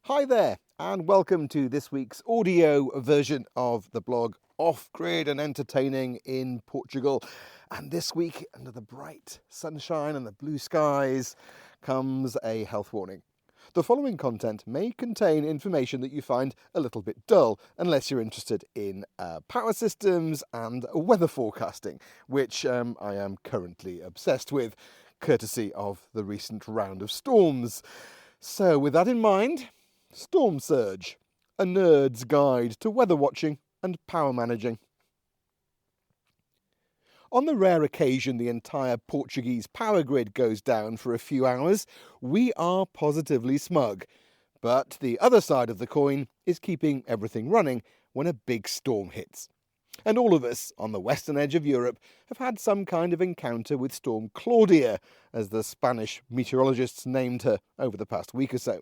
Hi there, and welcome to this week's audio version of the blog Off-Grid and Entertaining in Portugal. And this week, under the bright sunshine and the blue skies, comes a health warning. The following content may contain information that you find a little bit dull, unless you're interested in power systems and weather forecasting, which I am currently obsessed with, courtesy of the recent round of storms. So with that in mind, Storm Surge, a nerd's guide to weather watching and power managing. On the rare occasion the entire Portuguese power grid goes down for a few hours, we are positively smug. But the other side of the coin is keeping everything running when a big storm hits. And all of us on the western edge of Europe have had some kind of encounter with Storm Claudia, as the Spanish meteorologists named her over the past week or so.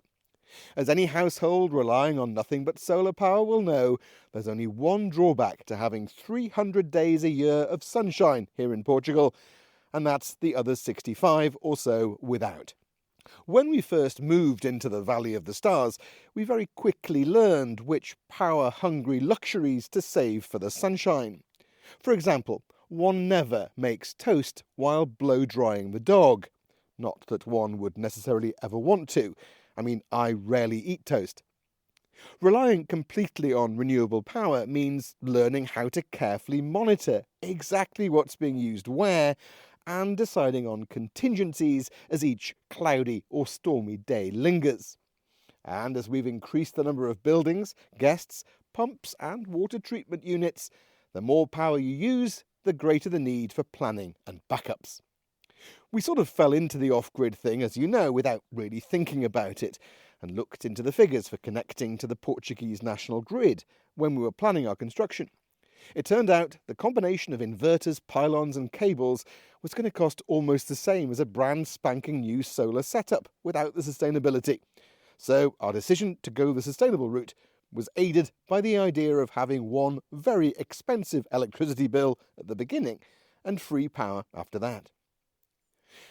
As any household relying on nothing but solar power will know, there's only one drawback to having 300 days a year of sunshine here in Portugal, and that's the other 65 or so without. When we first moved into the Valley of the Stars, we very quickly learned which power-hungry luxuries to save for the sunshine. For example, one never makes toast while blow-drying the dog. Not that one would necessarily ever want to. I rarely eat toast. Relying completely on renewable power means learning how to carefully monitor exactly what's being used where, and deciding on contingencies as each cloudy or stormy day lingers. And as we've increased the number of buildings, guests, pumps and water treatment units, the more power you use, the greater the need for planning and backups. We sort of fell into the off-grid thing, as you know, without really thinking about it, and looked into the figures for connecting to the Portuguese national grid when we were planning our construction. It turned out the combination of inverters, pylons and cables was going to cost almost the same as a brand spanking new solar setup without the sustainability. So our decision to go the sustainable route was aided by the idea of having one very expensive electricity bill at the beginning and free power after that.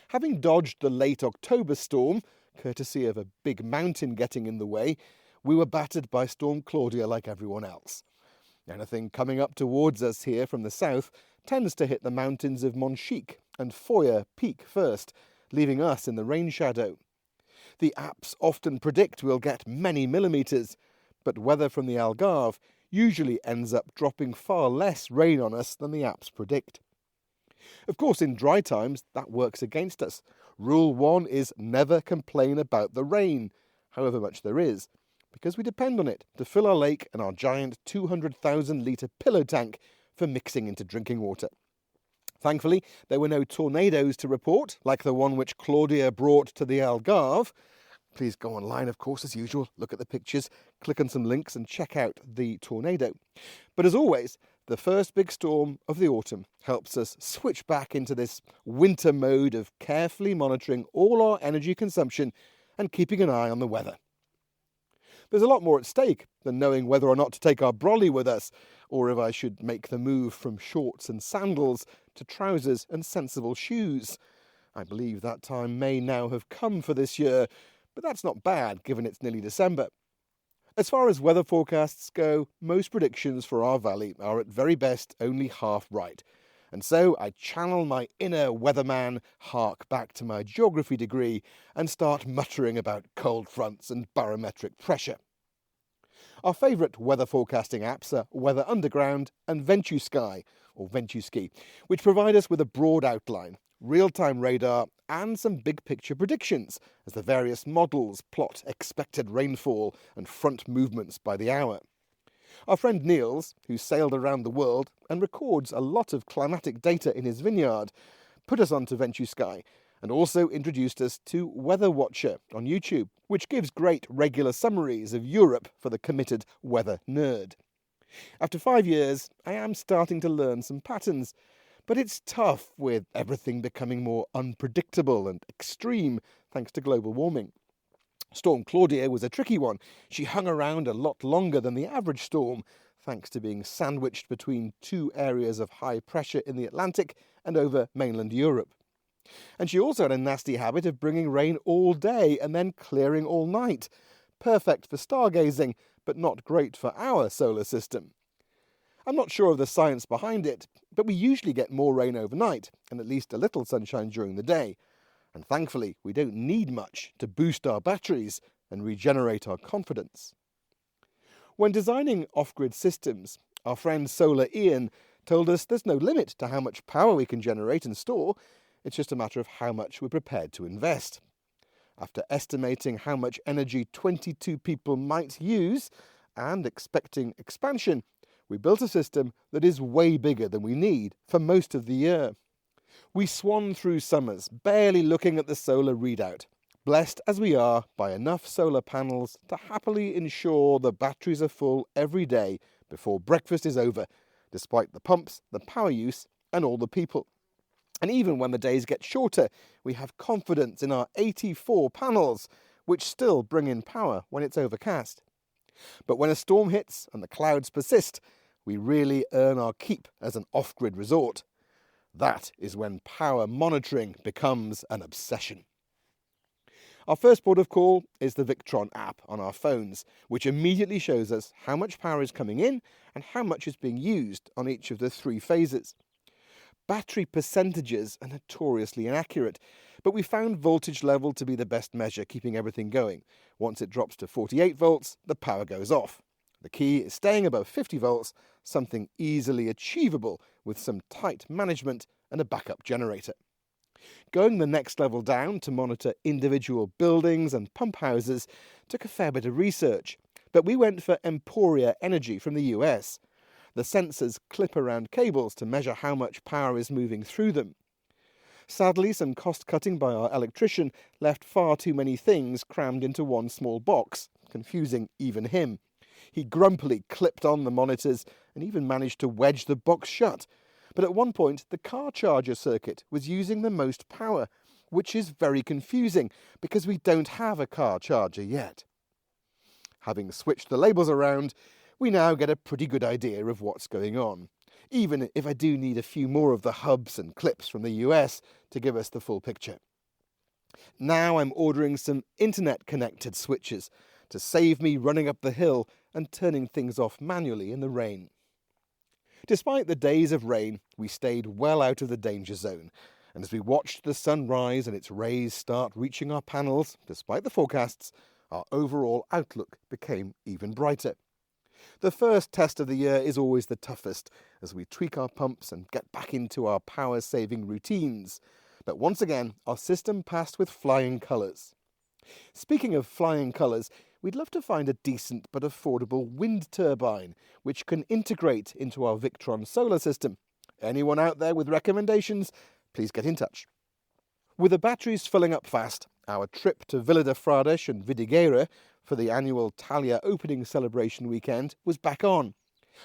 Having dodged the late October storm, courtesy of a big mountain getting in the way, we were battered by Storm Claudia like everyone else. Anything coming up towards us here from the south tends to hit the mountains of Monchique and Foyer Peak first, leaving us in the rain shadow. The apps often predict we'll get many millimetres, but weather from the Algarve usually ends up dropping far less rain on us than the apps predict. Of course, in dry times, that works against us. Rule 1 is never complain about the rain, however much there is, because we depend on it to fill our lake and our giant 200,000-litre pillow tank for mixing into drinking water. Thankfully, there were no tornadoes to report, like the one which Claudia brought to the Algarve. Please go online, of course, as usual, look at the pictures, click on some links and check out the tornado. But as always, the first big storm of the autumn helps us switch back into this winter mode of carefully monitoring all our energy consumption and keeping an eye on the weather. There's a lot more at stake than knowing whether or not to take our brolly with us, or if I should make the move from shorts and sandals to trousers and sensible shoes. I believe that time may now have come for this year, but that's not bad given it's nearly December. As far as weather forecasts go, most predictions for our valley are at very best only half right. And so I channel my inner weatherman, hark back to my geography degree, and start muttering about cold fronts and barometric pressure. Our favourite weather forecasting apps are Weather Underground and Ventusky, which provide us with a broad outline, real-time radar and some big-picture predictions as the various models plot expected rainfall and front movements by the hour. Our friend Niels, who sailed around the world and records a lot of climatic data in his vineyard, put us onto Ventusky and also introduced us to Weather Watcher on YouTube, which gives great regular summaries of Europe for the committed weather nerd. After 5 years, I am starting to learn some patterns, but it's tough with everything becoming more unpredictable and extreme thanks to global warming. Storm Claudia was a tricky one. She hung around a lot longer than the average storm, thanks to being sandwiched between two areas of high pressure in the Atlantic and over mainland Europe. And she also had a nasty habit of bringing rain all day and then clearing all night. perfect for stargazing, but not great for our solar system. I'm not sure of the science behind it, but we usually get more rain overnight and at least a little sunshine during the day. And thankfully, we don't need much to boost our batteries and regenerate our confidence. When designing off-grid systems, our friend Solar Ian told us there's no limit to how much power we can generate and store. It's just a matter of how much we're prepared to invest. After estimating how much energy 22 people might use and expecting expansion, we built a system that is way bigger than we need for most of the year. We swan through summers, barely looking at the solar readout, blessed as we are by enough solar panels to happily ensure the batteries are full every day before breakfast is over, despite the pumps, the power use, and all the people. And even when the days get shorter, we have confidence in our 84 panels, which still bring in power when it's overcast. But when a storm hits and the clouds persist, we really earn our keep as an off-grid resort. That is when power monitoring becomes an obsession. Our first port of call is the Victron app on our phones, which immediately shows us how much power is coming in and how much is being used on each of the 3 phases. Battery percentages are notoriously inaccurate, but we found voltage level to be the best measure keeping everything going. Once it drops to 48 volts, the power goes off. The key is staying above 50 volts, something easily achievable with some tight management and a backup generator. Going the next level down to monitor individual buildings and pump houses took a fair bit of research, but we went for Emporia Energy from the US. The sensors clip around cables to measure how much power is moving through them. Sadly, some cost-cutting by our electrician left far too many things crammed into one small box, confusing even him. He grumpily clipped on the monitors and even managed to wedge the box shut. But at one point, the car charger circuit was using the most power, which is very confusing because we don't have a car charger yet. Having switched the labels around, we now get a pretty good idea of what's going on, even if I do need a few more of the hubs and clips from the US to give us the full picture. Now I'm ordering some internet-connected switches to save me running up the hill and turning things off manually in the rain. Despite the days of rain, we stayed well out of the danger zone, and as we watched the sun rise and its rays start reaching our panels, despite the forecasts, our overall outlook became even brighter. The first test of the year is always the toughest, as we tweak our pumps and get back into our power-saving routines. But once again, our system passed with flying colours. Speaking of flying colours, we'd love to find a decent but affordable wind turbine, which can integrate into our Victron solar system. Anyone out there with recommendations, please get in touch. With the batteries filling up fast, our trip to Vila de Frades and Vidigueira for the annual Talia opening celebration weekend was back on.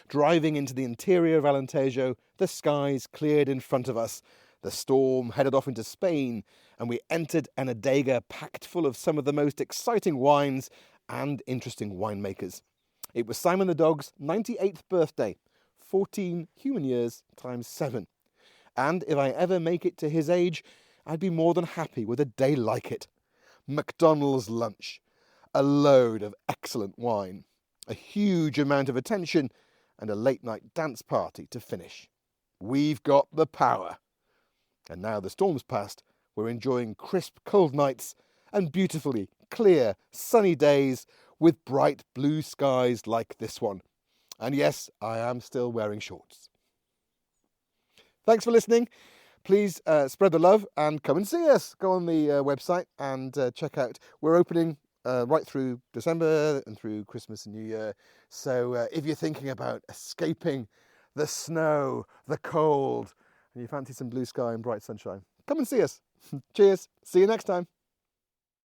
Driving into the interior of Alentejo, the skies cleared in front of us. The storm headed off into Spain, and we entered an adega packed full of some of the most exciting wines and interesting winemakers. It was Simon the dog's 98th birthday, 14 human years times 7. And if I ever make it to his age, I'd be more than happy with a day like it. McDonald's lunch, a load of excellent wine, a huge amount of attention, and a late-night dance party to finish. We've got the power. And now the storm's passed, we're enjoying crisp, cold nights and beautifully clear, sunny days with bright blue skies like this one. And yes, I am still wearing shorts. Thanks for listening. Please spread the love and come and see us. Go on the website and check out. We're opening right through December and through Christmas and New Year. So if you're thinking about escaping the snow, the cold, and you fancy some blue sky and bright sunshine, come and see us. Cheers. See you next time.